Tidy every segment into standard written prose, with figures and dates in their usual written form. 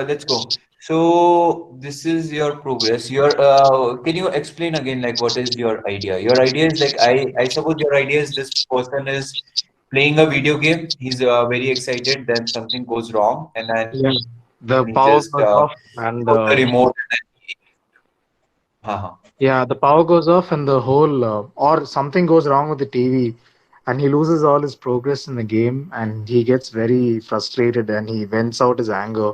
let's go. So this is your progress. Can you explain again, like, what is your idea? Your idea is like, I suppose your idea is this person is playing a video game. He's very excited. Then something goes wrong, and then he Yeah. just The throws power the goes off remote, and and then yeah, the power goes off and the whole or something goes wrong with the TV and he loses all his progress in the game and he gets very frustrated and he vents out his anger.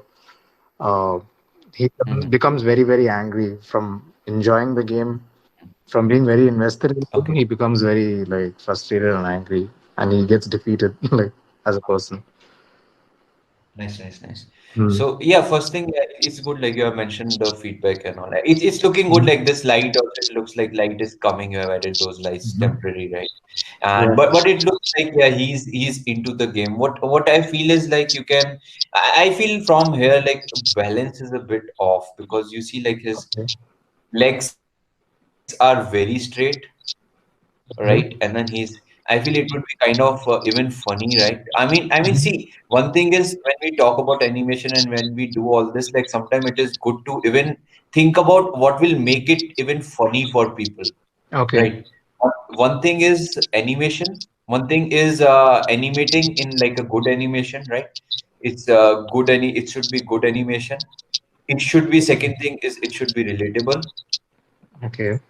Uh, he becomes very, very angry from enjoying the game, from being very invested in the okay. game. He becomes very like frustrated and angry and he gets defeated like as a person. Nice, nice, nice. Hmm. So yeah, first thing, it's good like you have mentioned the feedback and all that. It's looking good Mhm. like this light also it looks like light is coming. You have added those lights Mhm. temporary, right? And Yeah. but it looks like yeah, he's into the game. What I feel is like you can I feel from here like balance is a bit off because you see like his Okay. legs are very straight, right? And then Mhm. I feel it would be kind of even funny, right? I mean, see, Mhm. one thing is when we talk about animation and when we do all this, like sometimes it is good to even think about what will make it even funny for people, Okay. right? One thing is animation, one thing is animating in like a good animation, right? It should be good animation. It should be second thing is it should be relatable. Okay.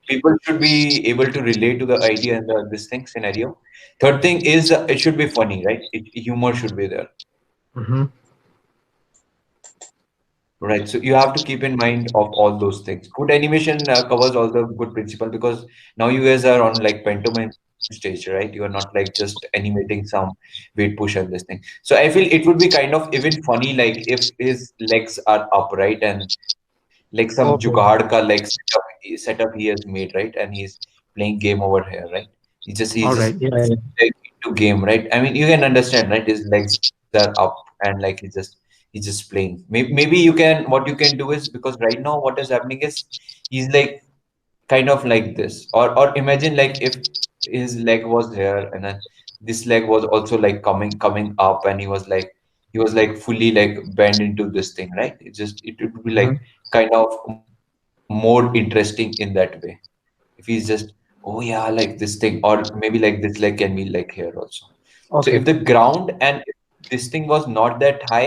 People should be able to relate to the idea and this thing scenario. Third thing is it should be funny, right? Humor should be there, Hmm. right? So you have to keep in mind of all those things. Good animation covers all the good principle because now you guys are on like pantomime stage, right? You are not like just animating some weight push and this thing. So I feel it would be kind of even funny like if his legs are up, right? And like some Okay. jugaad ka like setup he has made, right? And he's playing game over here, right? He's All just right. Yeah. Yeah. like into game, right? I mean, you can understand, right? His legs are up and like he's just playing. Maybe you can what you can do is because right now what is happening is he's like kind of like this, or imagine like if his leg was here and then this leg was also like coming up and he was like fully like bent into this thing, right? It would be Mhm. like kind of more interesting in that way if he's just, oh yeah, like this thing, or maybe like this leg can be like here also. So if the Okay. ground and if this thing was not that high,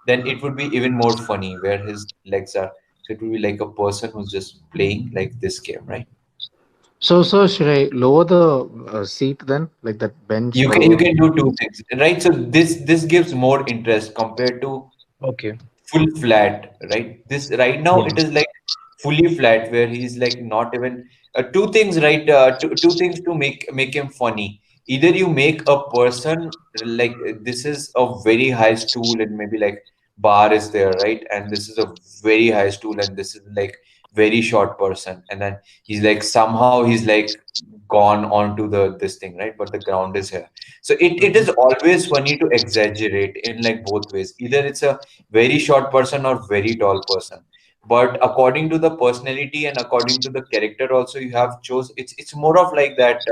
then it would be even more funny where his legs are. So it would be like a person who's just playing like this game, right? So should I lower the seat then, like that bench You or can you lower? can do two things, right? So this gives more interest compared to Okay. full flat, right? This right now Yeah. it is like fully flat where he's like not even two things, right? Two things to make him funny. Either you make a person like this is a very high stool and maybe like bar is there, right? And this is a very high stool and this is like very short person, and then he's like somehow he's like gone onto the this thing, right? But the ground is here. So it Mhm. is always funny to exaggerate in like both ways. Either it's a very short person or very tall person, but according to the personality and according to the character also you have chose, it's more of like that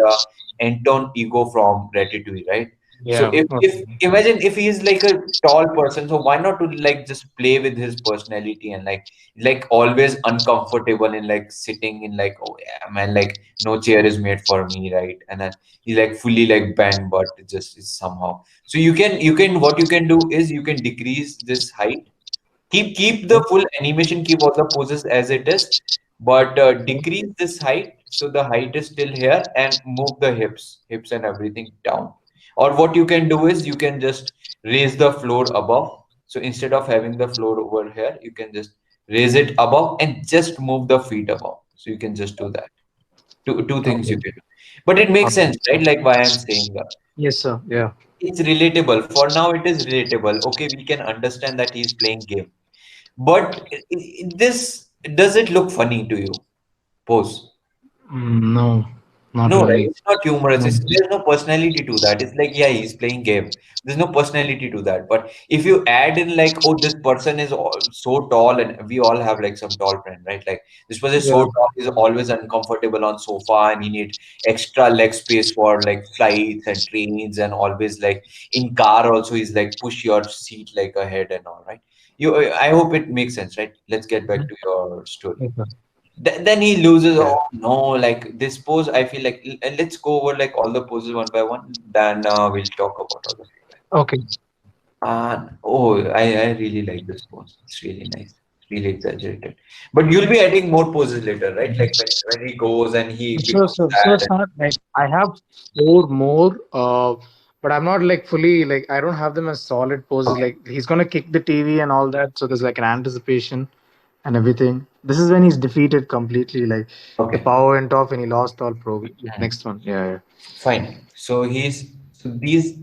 Anton Ego from Ratatouille, right? So Yeah. if Okay. imagine if he is like a tall person, so why not to like just play with his personality and like always uncomfortable in like sitting in like, oh yeah man, like no chair is made for me, right? And then he like fully like bent but it just is somehow. So you can what you can do is you can decrease this height. Keep the full animation, keep all the poses as it is, but Okay. decrease this height so the height is still here and move the hips and everything down. Or what you can do is you can just raise the floor above. So instead of having the floor over here, you can just raise it above and just move the feet above. So you can just do that. Two things you Okay. can do. But it makes Okay. sense, right? Like why I'm saying that. Yes, sir. Yeah. It's relatable. For now, it is relatable. Okay, we can understand that he's playing game. But this does it look funny to you? Pose. No. Not No, right? really. It's not humorous. No. There's no personality to that. It's like, yeah, he's playing game. There's no personality to that. But if you add in like, oh, this person is so tall, and we all have like some tall friend, right? Like this person is so Yeah. tall, he's always uncomfortable on sofa, and he need extra leg space for like flights and trains, and always like in car also, he's like push your seat like ahead and all, right? I hope it makes sense, right? Let's get back to your story. Okay. Then he loses. Yeah. Oh no, like this pose, I feel like, and let's go over like all the poses one by one. Then we'll talk about all the feedback. Okay. Oh, I really like this pose. It's really nice, really exaggerated. But you'll be adding more poses later, right? Like when he goes and he So, becomes so, so sad. it's not like I have four more, but I'm not like fully like I don't have them as solid poses. Like he's gonna kick the TV and all that, so there's like an anticipation and everything. This is when he's defeated completely. Like the Okay. power went off and he lost all progress. Mhm. Next one, yeah, yeah. Fine. So these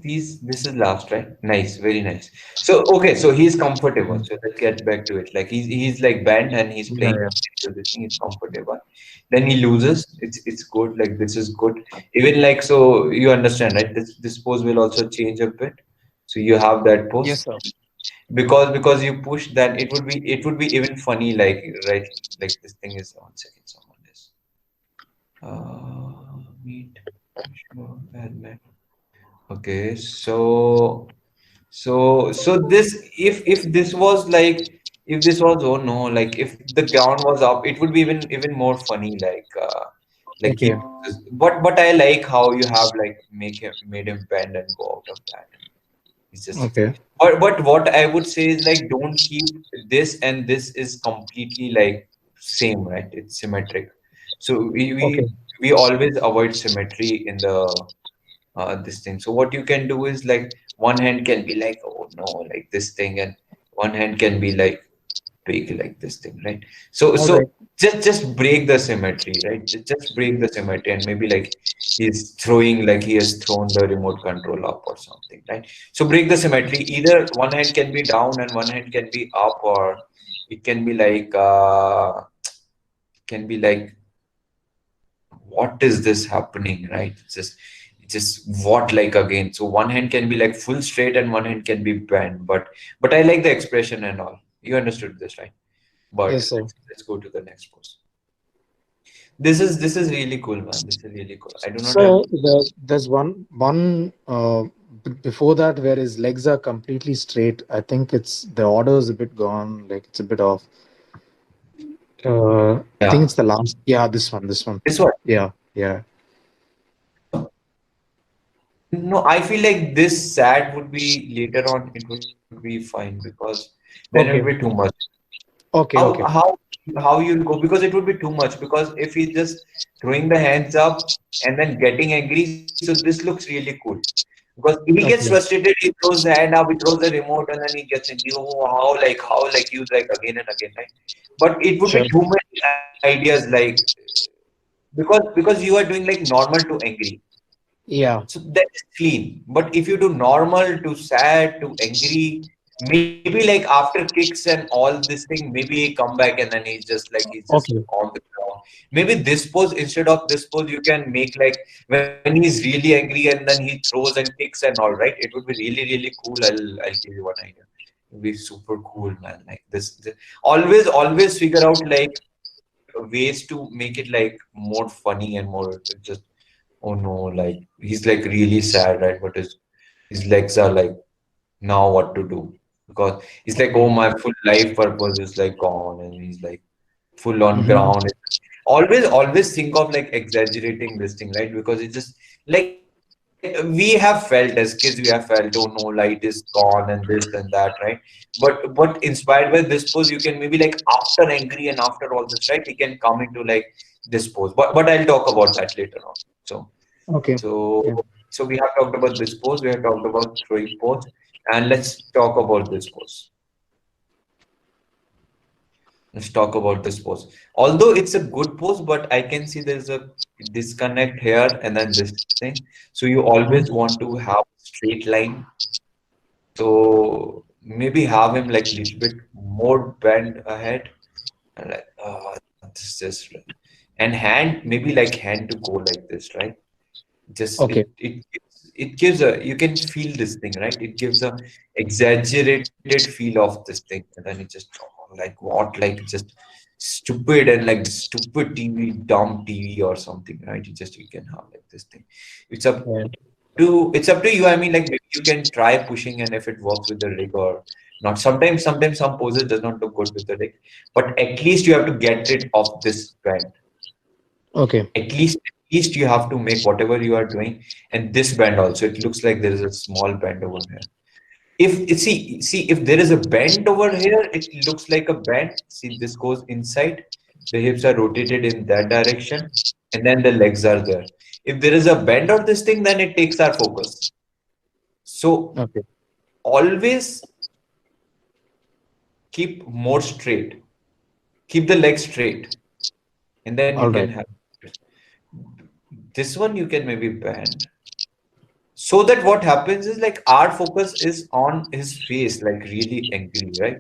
this is last, right? Nice, very nice. So okay, so he's comfortable. So let's get back to it. Like he's like bent and he's Yeah, playing. yeah. So this thing is comfortable. Then he loses. It's good. Like this is good. Even like, so you understand, right? This pose will also change a bit. So you have that Yes, pose sir. because you push. Then it would be even funny. Like, right, like this thing is, 1 second. Someone is meet. Sure, helmet. Okay, so this, if this was like, if this was, oh no, like if the gown was up, it would be even more funny. Like he Okay. but I like how you have like made him bend and go out of that. It's just, Okay. but what I would say is like, don't keep this and this is completely like same, right? It's symmetric. So Okay. we always avoid symmetry in the this thing. So what you can do is like, one hand can be like, oh no, like this thing, and one hand can be like big like this thing, right? So All right. just break the symmetry, right? Just break the symmetry, and maybe like he's throwing, like he has thrown the remote control up or something, right? So break the symmetry. Either one hand can be down and one hand can be up, or it can be like, what is this happening, right? It's just what, like, again, so one hand can be like full straight and one hand can be bent, but I like the expression and all. You understood this, right? But Yes, sir. let's go to the next post. This is really cool, man. This is really cool. I do not have. So there's one before that where his legs are completely straight. I think it's the order is a bit gone, like it's a bit off. I think Yeah, it's the last. Yeah, this one. This one. this one. Yeah, yeah. No, I feel like this sad would be later on. It would be fine because then it would be Okay, too much. okay, How okay, how how you'll go, because it would be too much, because if he's just throwing the hands up and then getting angry, so this looks really cool. Because if he gets okay. frustrated, he throws the hand up, he throws the remote, and then he gets angry. Oh, how, like you, like again and again, right? But it would be Sure. too many ideas, like, because you are doing like normal to angry. Yeah. So that is clean. But if you do normal to sad to angry, maybe like after kicks and all this thing, maybe he come back and then he's just Okay. on the ground. Maybe this pose, instead of this pose, you can make like when he's really angry and then he throws and kicks and all, right? It would be really, really cool. I'll give you one idea. It would be super cool, man. Like this. Always figure out like ways to make it like more funny and more just, oh no, like he's like really sad, right? But his legs are like, now what to do? Because he's like, Okay. oh, my full life purpose is like gone, and he's like full on Mm-hmm. ground. Always think of like exaggerating this thing, right? Because it's just like, we have felt as kids, we have felt, oh no, light is gone and this and that, right? But inspired by this pose, you can maybe like after angry and after all this, right? We can come into like this pose. But I'll talk about that later on. So Okay. so Yeah. so we have talked about this pose, we have talked about throwing pose, and let's talk about this pose. Let's talk about this pose. Although it's a good pose, but I can see there's a disconnect here and then this thing. So you always Mm-hmm. want to have straight line. So maybe have him like little bit more bend ahead. And like, this just and hand, maybe like hand to go like this, right? Just Okay. it gives a, you can feel this thing, right? It gives a exaggerated feel of this thing, and then it just, oh, like what, like just stupid, and like stupid TV, dumb TV or something, right? You can have like this thing. It's up Yeah. it's up to you. I mean, like maybe you can try pushing, and if it works with the rig or not. Sometimes some poses does not look good with the rig, but at least you have to get rid of this bend. Okay. At least you have to make whatever you are doing, and this bend also, it looks like there is a small bend over here. See if there is a bend over here, it looks like a bend. See, this goes inside, the hips are rotated in that direction, and then the legs are there. If there is a bend of this thing, then it takes our focus. So Okay. always keep more straight, keep the legs straight, and then you All can right. have this one. You can maybe bend, so that what happens is like our focus is on his face, like really angry, right?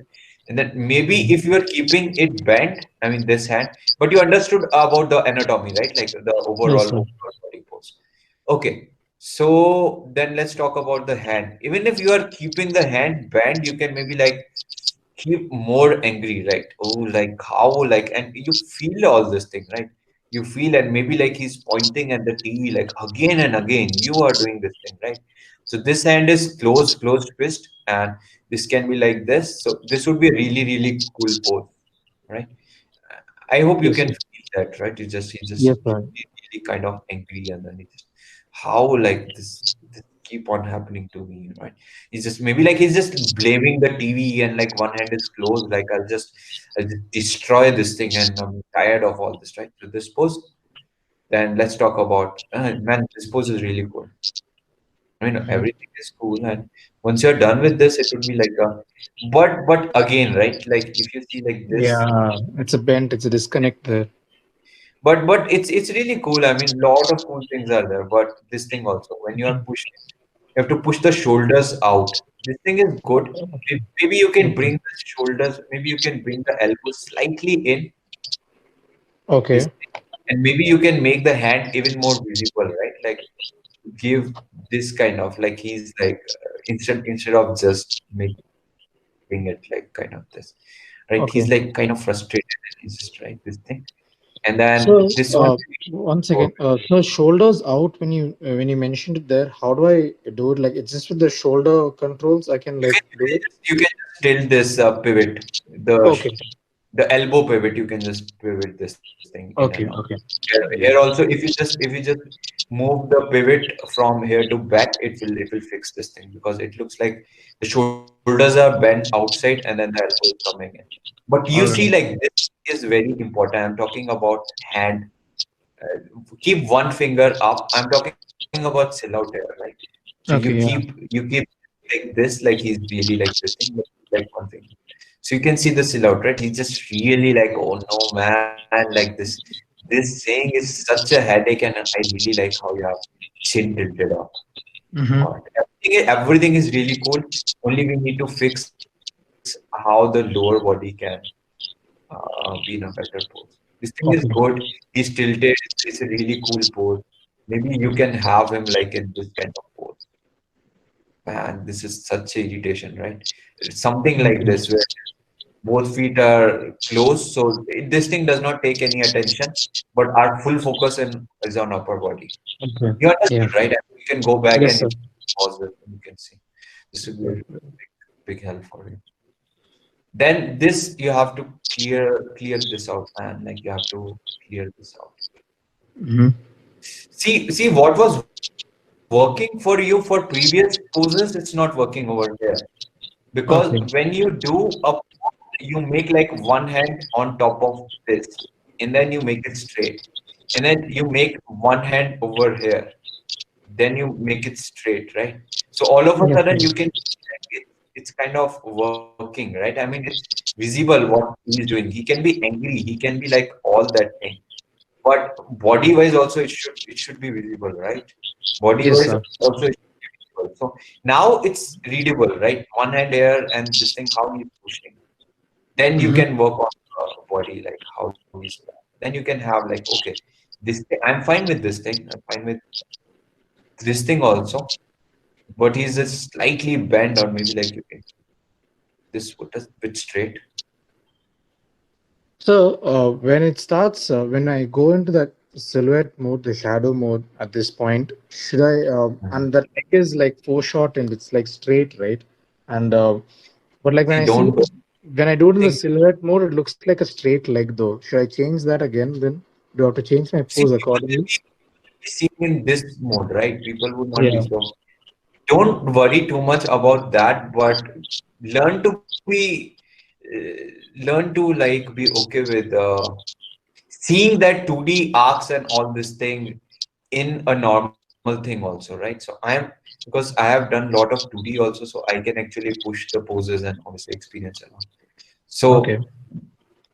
And then maybe Mhm. if you are keeping it bent, I mean this hand, but you understood about the anatomy, right? Like the Yes, sir. overall body pose. Okay, so then let's talk about the hand. Even if you are keeping the hand bent, you can maybe like keep more angry, right? Oh, like how, like, and you feel all this thing, right? You feel, and maybe like he's pointing at the TV like again and again. You are doing this thing, right? So this hand is closed fist, and this can be like this. So this would be a really, really cool pose, right? I hope you Yes, can sir. feel that, right? You just Yes, sir. really kind of angry, and then you just how like this keep on happening to me, right? He's just maybe like he's just blaming the TV, and like one hand is closed, like I'll just destroy this thing, and I'm tired of all this, right? So this pose, then let's talk about man, this pose is really cool. I mean, Mhm. everything is cool, and once you're done with this, it would be like a, but again, right? Like if you see like this. Yeah, it's a bent, it's a disconnect there. But it's really cool. I mean, lot of cool things are there. But this thing also, when you are Mhm. pushing, you have to push the shoulders out. This thing is good. Maybe you can Okay. bring the shoulders, maybe you can bring the elbows slightly in this Okay. thing, and maybe you can make the hand even more visible, right? Like give this kind of like he's like instead of just making it like kind of this, right? He's like kind of Okay. frustrated, and he's just trying this thing, and then this one So, will be one okay. second. So shoulders out when you mentioned it there, how do I do it? Like it's just with the shoulder controls, I can like do it. You can just tilt this pivot, the Okay. sh- the elbow pivot. You can just pivot this thing in and out. Okay. Okay. Here Yeah. also, if you just move the pivot from here to back, it will fix this thing, because it looks like the shoulders are bent outside, and then the elbow is coming in. But you see, All like right. this is very important. I'm talking about hand. Keep one finger up. I'm talking about silhouette here, right? So Okay. Yeah. you keep like this, like he's really like this thing, but like one thing. So you can see the silhouette, right? He's just really like, oh no, man, like this saying is such a headache, and I really like how you have chin tilted up. Mm-hmm. God, everything is really cool. Only we need to fix how the lower body can be in a better pose. This thing is good. Okay. He's tilted. It's a really cool pose. Maybe you can have him like in this kind of pose. Man, this is such a irritation, right? It's something like Okay. this where both feet are closed, so this thing does not take any attention, but our full focus is on upper body. Okay. You Yeah. understood, right? And you can go back Yes, and sir. you pause this, and you can see. This would be a big help for you. Then this you have to clear this out, man. Like you have to clear this out. Mm-hmm. See what was working for you for previous poses, it's not working over there. Because when you Okay. do a you make like one hand on top of this, and then you make it straight, and then you make one hand over here, then you make it straight, right? So all of a Yes, sudden sir. you can it's kind of working, right? I mean, it's visible what he's doing. He can be angry, he can be like all that thing, but body wise also it should be visible, right? Body Yes, wise sir. also it should be visible. So now it's readable, right? One hand here, and this thing how he's pushing. Then you Mm-hmm. can work on body, like how he's. Then you can have like, okay, this thing, I'm fine with this thing. I'm fine with this thing also, but he's just slightly bent, or maybe like you can this foot a bit straight. So when it starts, when I go into that silhouette mode, the shadow mode at this point, should I? And the leg is like foreshortened; it's like straight, right? And but like when See, I see don't it, when I do it in the think. silhouette mode, it looks like a straight leg, though. Should I change that again? Then do I have to change my See, pose people will accordingly? be seeing in this mode, right? People would not be Yeah. so. Don't worry too much about that, but learn to be, learn to like be okay with seeing that 2D arcs and all this thing in a normal thing also, right? So because I have done a lot of 2D also, so I can actually push the poses and obviously experience a lot. So Okay.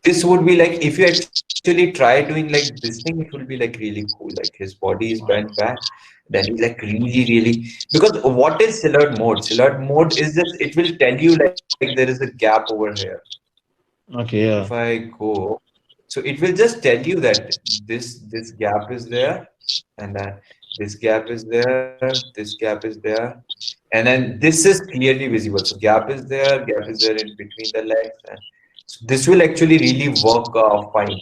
this would be like if you actually try doing like this thing, it will be like really cool. Like his body is bent back, then he's like really because what is silhouette mode? Silhouette mode is just it will tell you like there is a gap over here. Okay. If Yeah. I go, so it will just tell you that this gap is there, and then this gap is there, this gap is there, and then this is clearly visible. So gap is there in between the legs, and so this will actually really work fine.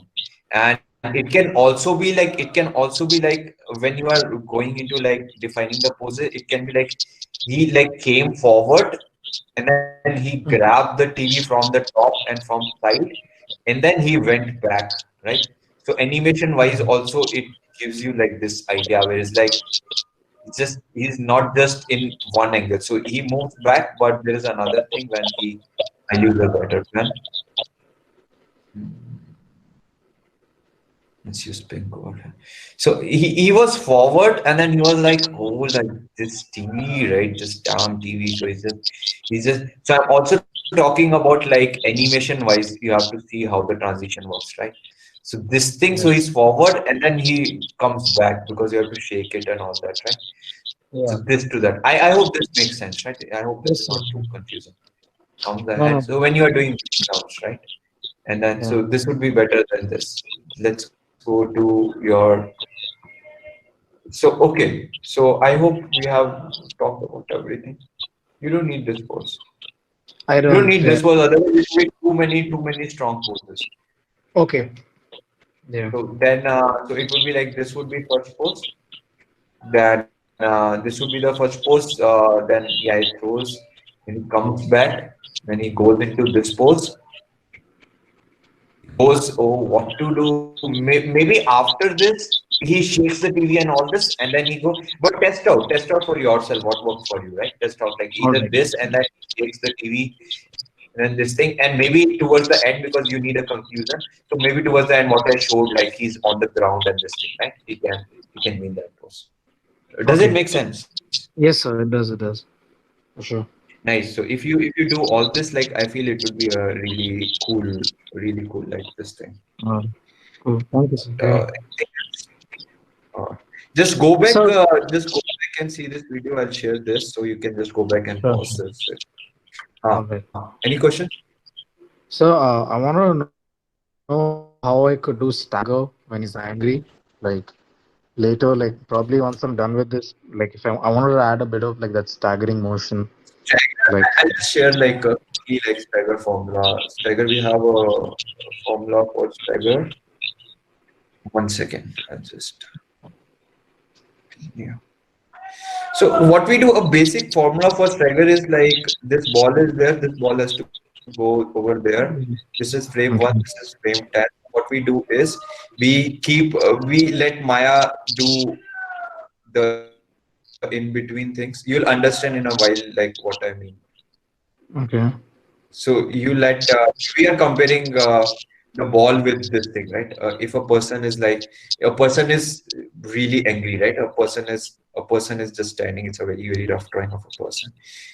And it can also be like when you are going into like defining the poses, it can be like he like came forward and then he grabbed the TV from the top and from side, and then he went back, right? So animation wise also it gives you like this idea where it's like he's not just in one angle. So he moves back, but there is another thing when he I use a better pen. Let's use pink over. So he was forward and then he was like, oh, like this TV, right? This damn TV. So he's just so I'm also talking about like animation wise, you have to see how the transition works, right? So this thing, so he's Yes. forward and then he comes back because you have to shake it and all that, right? So Yeah. this to that. I hope this makes sense, right? I hope this is Yes. not Yes. too confusing. Comes No. ahead. No. So when you are doing these sounds, right? And then Yeah. so this would be better than this. Let's go to your so okay. So I hope we have talked about everything. You don't need this pose. I You don't don't. need this pose, otherwise it will be too many strong poses. Okay. Yeah. So then so it would be like this would be first pose. Then this would be the first pose. Then yeah, it throws. Then he comes back. Then he goes into this pose. He goes, oh, what to do? Maybe after this, he shakes the TV and all this, and then he go. But test out for yourself what works for you, right? Test out like All either right. this and then he shakes the TV, and then this thing, and maybe towards the end because you need a conclusion. So maybe towards the end, what I showed, like he's on the ground and this thing, right? He can win that pose. Does it Okay. make sense? Yes, sir. It does. It does. For sure. Nice. So if you do all this, like I feel it would be a really cool like this thing. Uh, cool. Thank you, sir. Yeah. Anything else? Uh, just go back, So, and see this video. I'll share this so you can just go back and sure, pause sure. this. All right. Any question? So, I want to know how I could do stagger when he's angry. Like later, like probably once I'm done with this, like if I wanted to add a bit of like that staggering motion, Stagger, like I'll just share like a key like stagger formula. Stagger, we have a formula for stagger. One second. I'll just yeah. So what we do, a basic formula for stagger is like this ball is there, this ball has to go over there. This is frame one, this is okay, frame 10. What we do is we let Maya do the in between things. You'll understand in a while like what I mean. okay, So we are comparing the ball with this thing, right? If a person is like a person is really angry, right? A person is just standing. It's a very rough drawing of a person.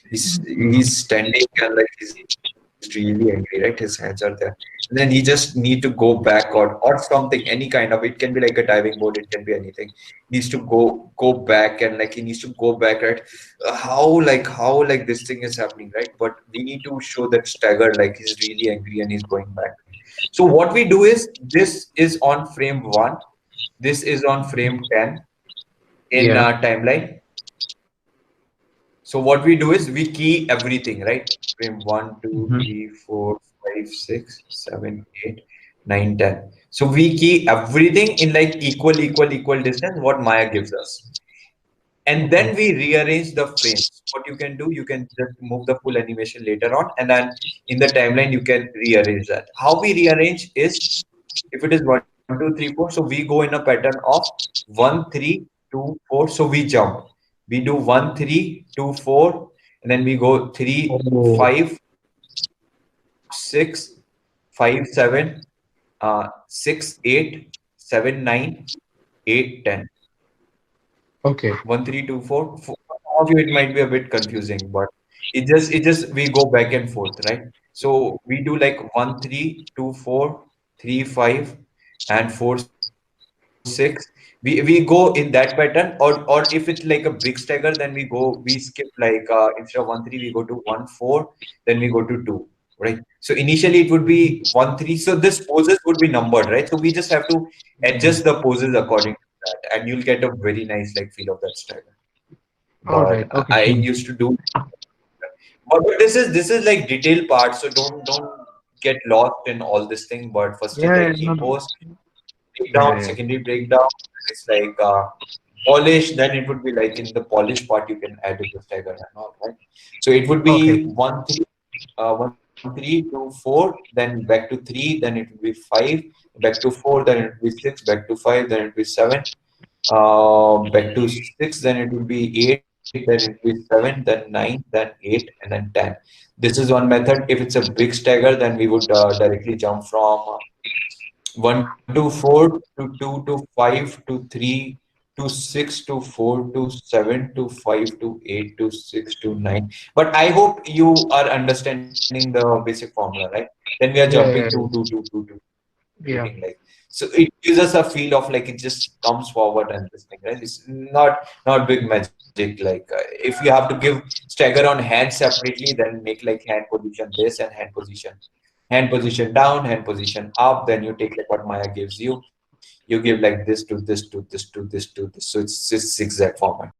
He's standing and like he's really angry, right? His hands are there, and then he just need to go back or something, any kind of. It can be like a diving board. It can be anything. He needs to go back and like he needs to go back, right? How like this thing is happening, right? But we need to show that stagger like he's really angry and he's going back. So what we do is this is on frame 1, this is on frame 10 in Yeah. timeline. So what we do is we key everything, right? Frame one, two, Mhm. three, 4, 5, 6, 7, 8, 9, 10. So we key everything in like equal distance what Maya gives us. And Okay. then we rearrange the frames. What you can do, you can just move the full animation later on, and then in the timeline you can rearrange that. How we rearrange is, if it is 1, 2, 3, 4, so we go in a pattern of 1, 3, 2, 4. So we jump. We do 1, 3, 2, 4, and then we go 3, Oh, 5, 6, 5, 7, 6, 8, 7, 9, 8, 10. okay. 1, 3, 2, 4. For some of you, it might be a bit confusing, but it just we go back and forth, right? So we do like 1, 3, 2, 4, 3, 5, and 4, 6. We go in that pattern, or if it's like a big stagger, then we skip like instead of 1, 3, we go to 1, 4, then we go to 2, right? So initially it would be 1, 3. So this poses would be numbered, right? So we just have to adjust the poses according to that, and you'll get a very nice like feel of that stagger. All right. But Okay. I Cool. used to do, but this is like detailed part, so don't get lost in all this thing. But first is Yeah. Yeah. like No, no. e-post Yeah. breakdown, Yeah. secondary breakdown. It's like polish. Then it would be like in the polish part you can add the stagger and all, right? So it would Okay. be 1, 3, 2, 4, then back to 3, then it would be 5, back to 4, then it would be 6, back to 5, then it would be 7, back to 6, then it would be 8, then it would be 7, then 9, then 8, and then 10. This is one method. If it's a big stagger, then we would directly jump from 1 to 4 to 2 to 5 to 3 to 6 to 4 to 7 to 5 to 8 to 6 to 9. But I hope you are understanding the basic formula, right? Then we are jumping Yeah. 2 Yeah. 2 2 2 2 repeating Yeah. like, so it gives us a feel of like it just comes forward and this thing, right? It's not big magic. Like if you have to give stagger on hand separately, then make like hand position this and hand position down, hand position up, then you take like what Maya gives you. You give like this to this to this to this to this. So it's zigzag format.